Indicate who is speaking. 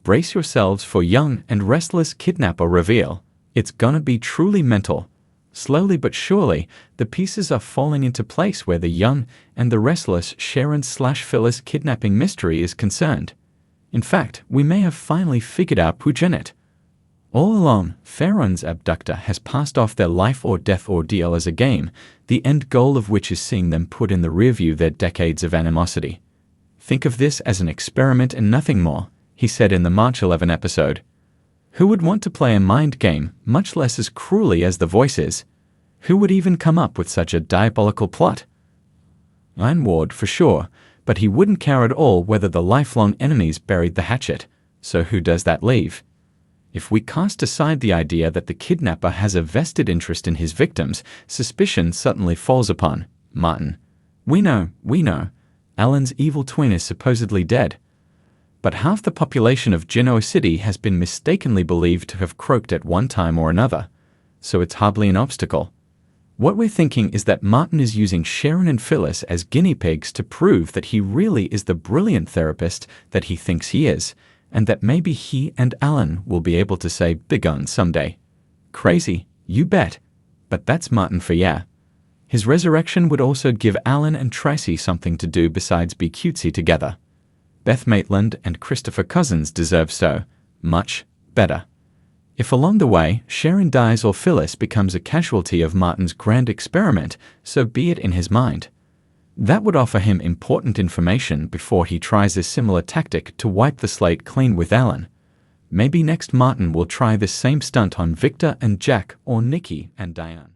Speaker 1: Brace yourselves for young and restless kidnapper reveal. It's gonna be truly mental. Slowly but surely, the pieces are falling into place where the young and the restless Sharon/Phyllis kidnapping mystery is concerned. In fact, we may have finally figured out who done it. All along, Farron's abductor has passed off their life-or-death ordeal as a game, the end goal of which is seeing them put in the rearview their decades of animosity. Think of this as an experiment and nothing more, he said in the March 11 episode. Who would want to play a mind game, much less as cruelly as the voices? Who would even come up with such a diabolical plot? Iron Ward, for sure, but he wouldn't care at all whether the lifelong enemies buried the hatchet. So who does that leave? If we cast aside the idea that the kidnapper has a vested interest in his victims, suspicion suddenly falls upon Martin. We know, Alan's evil twin is supposedly dead. But half the population of Genoa City has been mistakenly believed to have croaked at one time or another, so it's hardly an obstacle. What we're thinking is that Martin is using Sharon and Phyllis as guinea pigs to prove that he really is the brilliant therapist that he thinks he is, and that maybe he and Alan will be able to say "begone" someday. Crazy, you bet. But that's Martin for ya. His resurrection would also give Alan and Tracy something to do besides be cutesy together. Beth Maitland and Christopher Cousins deserve so much better. If along the way Sharon dies or Phyllis becomes a casualty of Martin's grand experiment, so be it in his mind. That would offer him important information before he tries a similar tactic to wipe the slate clean with Alan. Maybe next Martin will try this same stunt on Victor and Jack or Nikki and Diane.